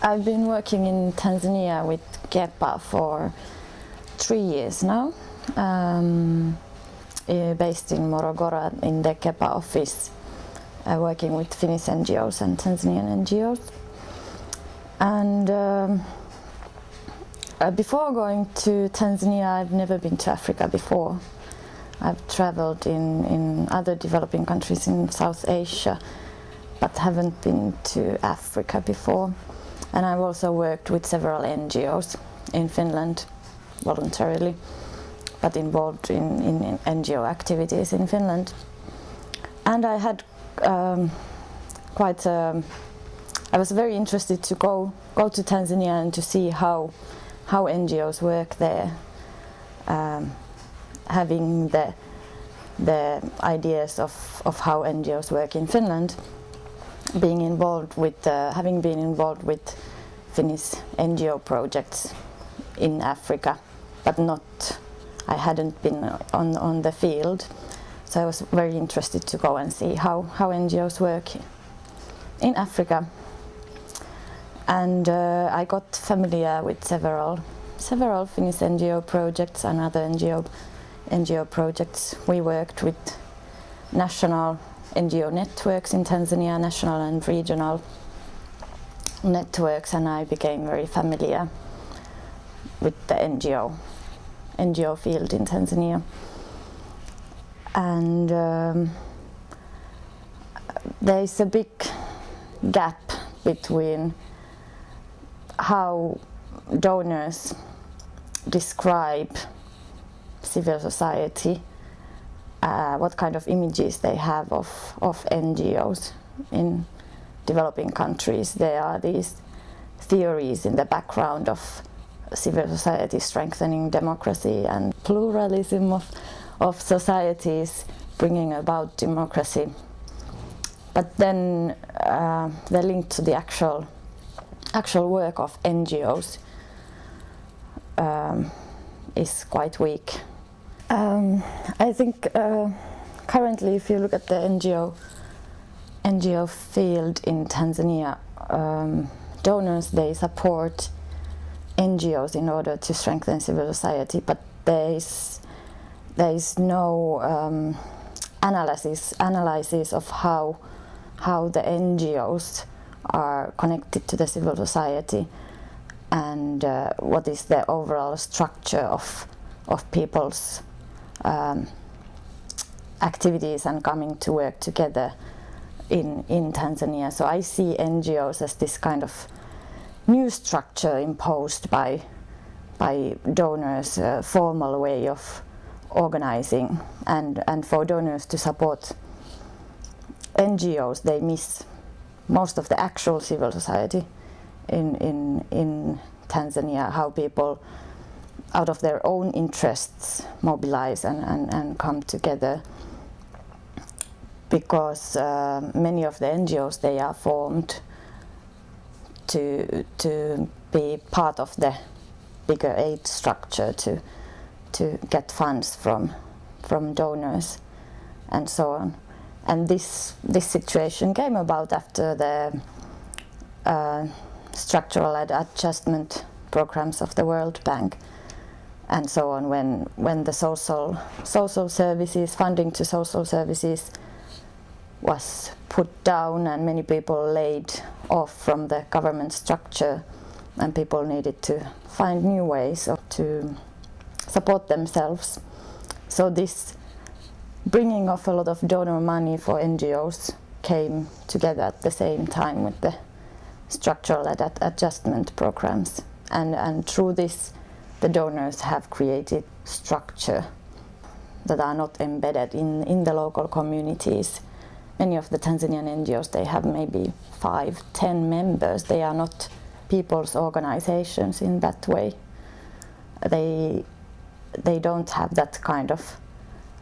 I've been working in Tanzania with KEPA for 3 years now, based in Morogoro in the KEPA office, working with Finnish NGOs and Tanzanian NGOs. And before going to Tanzania, I've never been to Africa before. I've traveled in other developing countries in South Asia, but haven't been to Africa before. And I've also worked with several NGOs in Finland voluntarily, but involved in NGO activities in Finland. And I had I was very interested to go to Tanzania and to see how NGOs work there, having the ideas of how NGOs work in Finland, being involved with having been involved with Finnish NGO projects in Africa, but I hadn't been on the field, so I was very interested to go and see how NGOs work in Africa. And I got familiar with several Finnish NGO projects and other NGO projects. We worked with national NGO networks in Tanzania, national and regional networks, and I became very familiar with the NGO field in Tanzania. And there is a big gap between how donors describe civil society, what kind of images they have of NGOs in developing countries. There are these theories in the background of civil society strengthening democracy and pluralism of societies bringing about democracy. But then the link to the actual work of NGOs is quite weak. I think currently, if you look at the NGO field in Tanzania, donors, they support NGOs in order to strengthen civil society, but there is no analysis of how the NGOs are connected to the civil society, and what is the overall structure of people's activities and coming to work together in Tanzania. So I see NGOs as this kind of new structure imposed by donors, a formal way of organizing, and for donors to support NGOs, they miss most of the actual civil society in Tanzania, how people out of their own interests mobilize and come together, because many of the NGOs, they are formed to be part of the bigger aid structure, to get funds from donors and so on. And this situation came about after the structural adjustment programs of the World Bank and so on, when the social services, funding to social services was put down and many people laid off from the government structure, and people needed to find new ways to support themselves. So this bringing of a lot of donor money for NGOs came together at the same time with the structural adjustment programs, and through this the donors have created structure that are not embedded in the local communities. Many of the Tanzanian NGOs, they have maybe 5-10 members. They are not people's organizations in that way. They don't have that kind of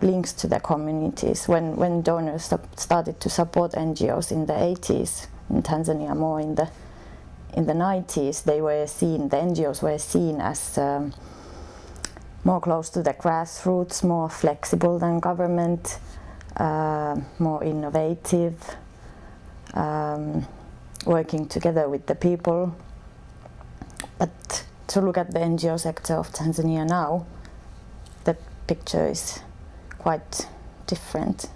links to the communities. When donors started to support NGOs in the 80s in Tanzania, more in the 90s, the NGOs were seen as more close to the grassroots, more flexible than government, more innovative, working together with the people But to look at the NGO sector of Tanzania now, the picture is quite different.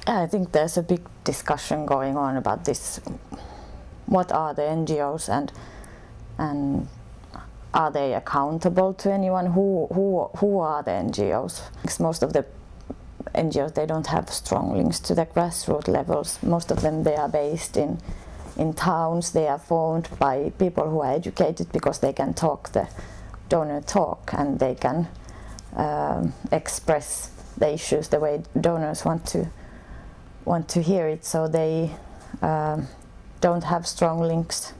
I think there's a big discussion going on about this. What are the NGOs and are they accountable to anyone? Who are the NGOs? Because most of the NGOs, they don't have strong links to the grassroots levels. Most of them, they are based in towns. They are formed by people who are educated because they can talk the donor talk, and they can express the issues the way donors want to hear it. So they don't have strong links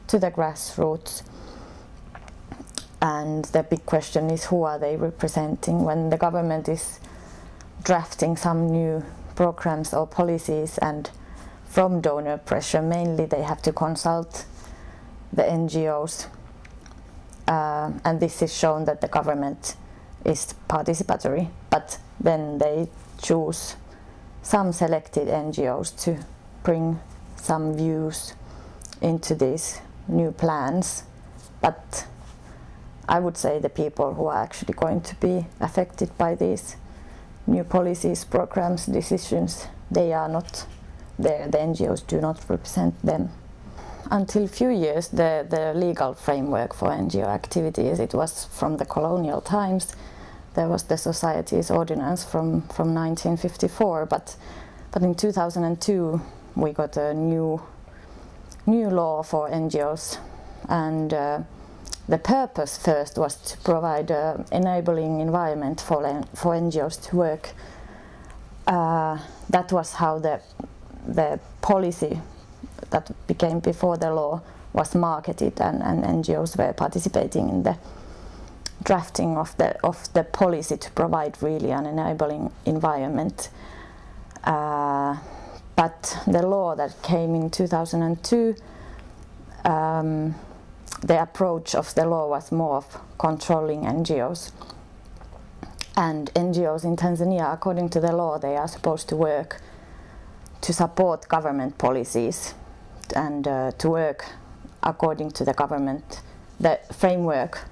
to the grassroots. And the big question is, who are they representing? When the government is drafting some new programs or policies, and from donor pressure mainly, they have to consult the NGOs, and this is shown that the government is participatory, but then they choose some selected NGOs to bring some views into these new plans. But I would say the people who are actually going to be affected by these new policies, programs, decisions, they are not there. The NGOs do not represent them. Until a few years, the legal framework for NGO activities, it was from the colonial times. There was the Societies Ordinance from 1954, but in 2002 we got a new law for NGOs, and the purpose first was to provide an enabling environment for NGOs to work. That was how the policy that became before the law was marketed, and NGOs were participating in the drafting of the policy to provide really an enabling environment. But the law that came in 2002, the approach of the law was more of controlling NGOs. And NGOs in Tanzania, according to the law, they are supposed to work to support government policies and to work according to the government, the framework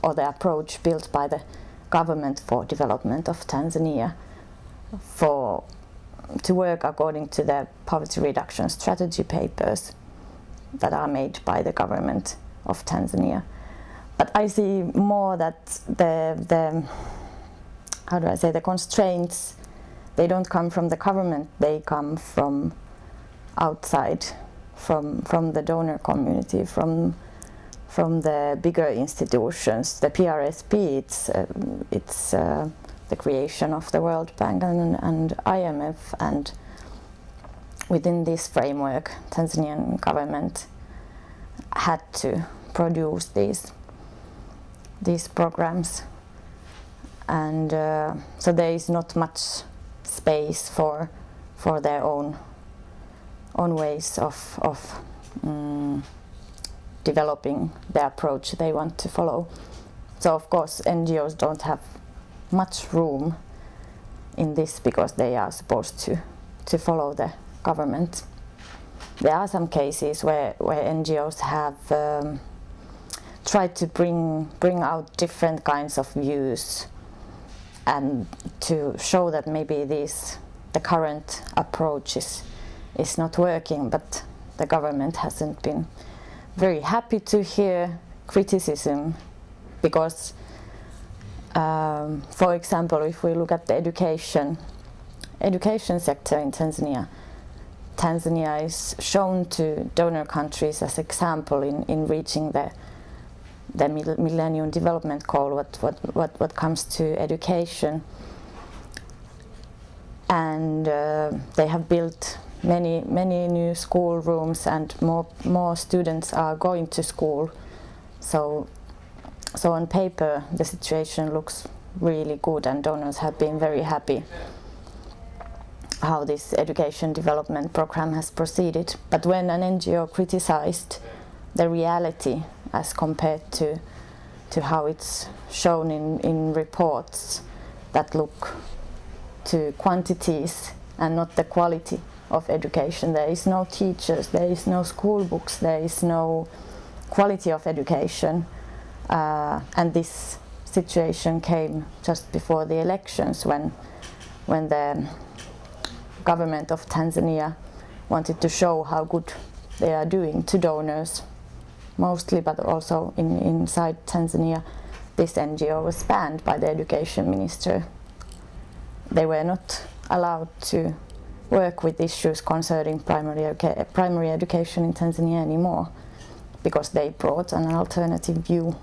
or the approach built by the government for development of Tanzania, to work according to the poverty reduction strategy papers that are made by the government of Tanzania. But I see more that the how do I say, the constraints, they don't come from the government, they come from outside, from the donor community, from the bigger institutions. The PRSP, it's the creation of the World Bank and IMF, and within this framework, Tanzanian government had to produce these programs, and so there is not much space for their own ways of developing the approach they want to follow. So of course NGOs don't have much room in this because they are supposed to follow the government. There are some cases where NGOs have tried to bring out different kinds of views and to show that maybe the current approach is not working, but the government hasn't been very happy to hear criticism because, for example, if we look at the education sector in Tanzania, Tanzania is shown to donor countries as example in reaching the Millennium Development Goal what comes to education, and they have built many new school rooms, and more students are going to school. So on paper the situation looks really good, and donors have been very happy how this education development program has proceeded. But when an NGO criticized the reality as compared to how it's shown in reports that look to quantities and not the quality of education, there is no teachers, there is no school books, there is no quality of education, and this situation came just before the elections when the government of Tanzania wanted to show how good they are doing to donors mostly, but also inside Tanzania. This NGO was banned by the education minister. They were not allowed to work with issues concerning primary education in Tanzania anymore because they brought an alternative view.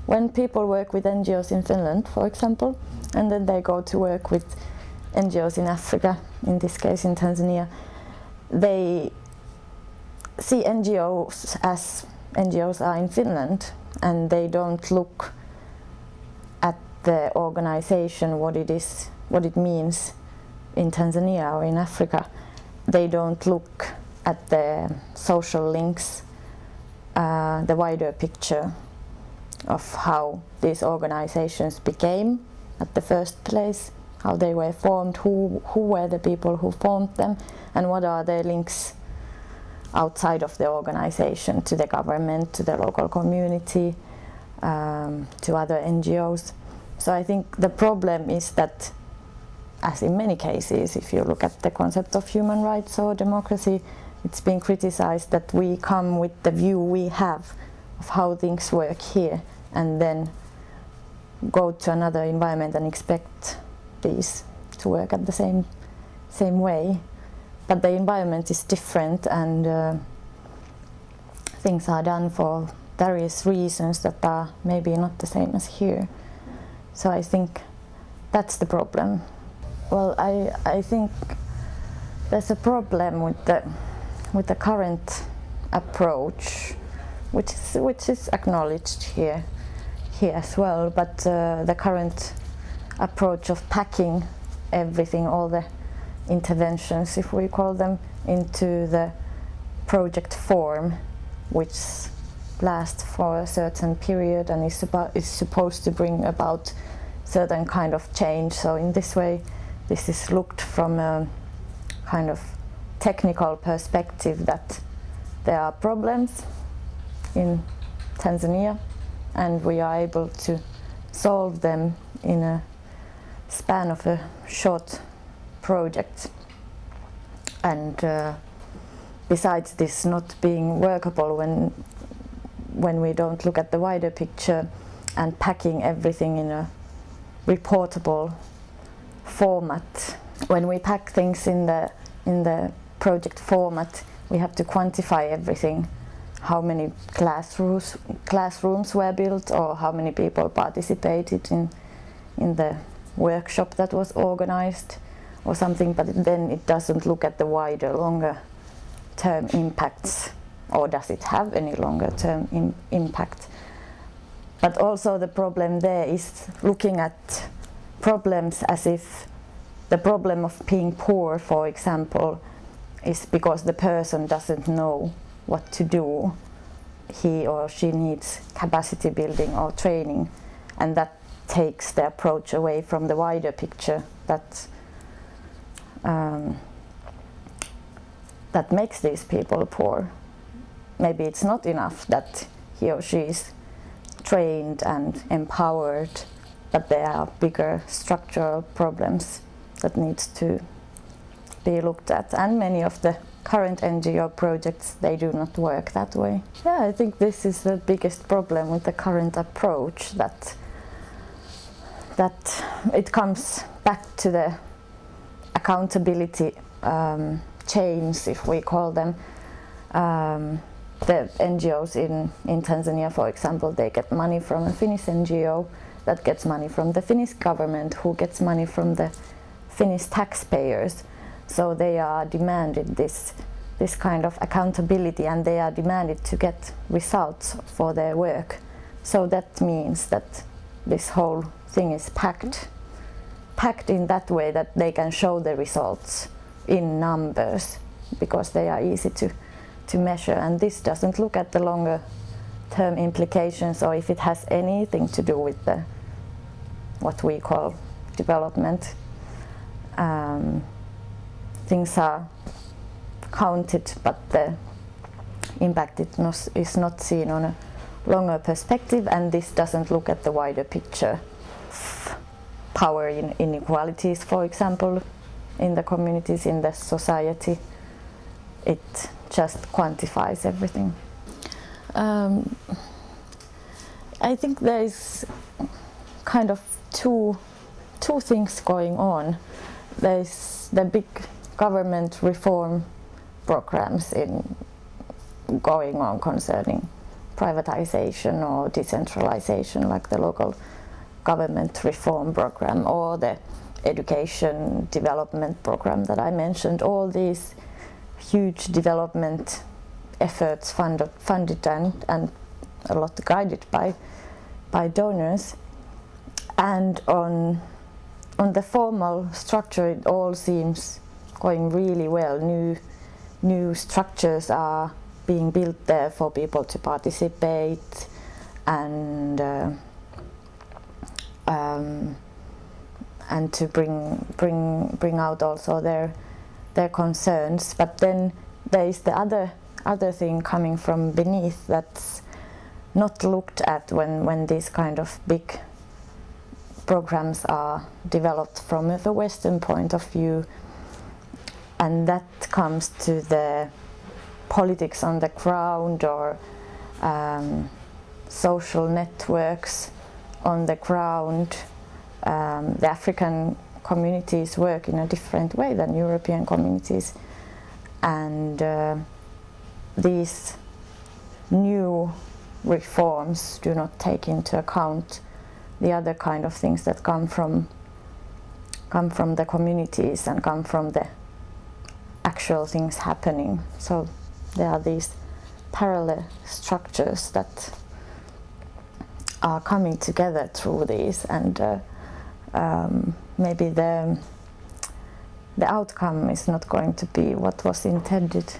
When people work with NGOs in Finland, for example, and then they go to work with NGOs in Africa, in this case in Tanzania, they see NGOs as NGOs are in Finland, and they don't look at the organization, what it means in Tanzania or in Africa. They don't look at the social links, the wider picture of how these organizations became at the first place, how they were formed, who were the people who formed them, and what are their links outside of the organization to the government, to the local community, to other NGOs. So I think the problem is that, as in many cases, if you look at the concept of human rights or democracy, it's been criticized that we come with the view we have of how things work here and then go to another environment and expect these to work at the same way. But the environment is different, and things are done for various reasons that are maybe not the same as here. So I think that's the problem. Well, I think there's a problem with the current approach, which is acknowledged here as well. But the current approach of packing everything, all the interventions, if we call them, into the project form, which lasts for a certain period and is supposed to bring about certain kind of change. So in this way, this is looked from a kind of technical perspective, that there are problems in Tanzania and we are able to solve them in a span of a short project. And besides this not being workable when we don't look at the wider picture and packing everything in a reportable format, when we pack things in the project format, we have to quantify everything, how many classrooms were built or how many people participated in the workshop that was organized or something, but then it doesn't look at the wider, longer term impacts, or does it have any longer term impact. But also the problem there is looking at problems as if the problem of being poor, for example, is because the person doesn't know what to do. He or she needs capacity building or training, and that takes the approach away from the wider picture that makes these people poor. Maybe it's not enough that he or she is trained and empowered, but there are bigger structural problems that needs to be looked at. And many of the current NGO projects, they do not work that way. Yeah, I think this is the biggest problem with the current approach, that it comes back to the accountability chains, if we call them. The NGOs in Tanzania, for example, they get money from a Finnish NGO that gets money from the Finnish government, who gets money from the Finnish taxpayers. So they are demanded this kind of accountability, and they are demanded to get results for their work. So that means that this whole thing is packed in that way that they can show the results in numbers because they are easy to measure, and this doesn't look at the longer term implications, or if it has anything to do with the what we call development. Things are counted, but the impact is not seen on a longer perspective, and this doesn't look at the wider picture of power inequalities, for example, in the communities, in the society. It just quantifies everything. I think there is kind of two things going on. There's the big government reform programs going on concerning privatization or decentralization, like the local government reform program or the education development program that I mentioned. All these huge development efforts funded and a lot guided by donors. And on the formal structure, it all seems going really well. New structures are being built there for people to participate and to bring out also their concerns. But then there is the other thing coming from beneath that's not looked at when these kind of big programs are developed from a Western point of view, and that comes to the politics on the ground or social networks on the ground. The African communities work in a different way than European communities, and these new reforms do not take into account the other kind of things that come from the communities and come from the actual things happening. So there are these parallel structures that are coming together through these, and maybe the outcome is not going to be what was intended.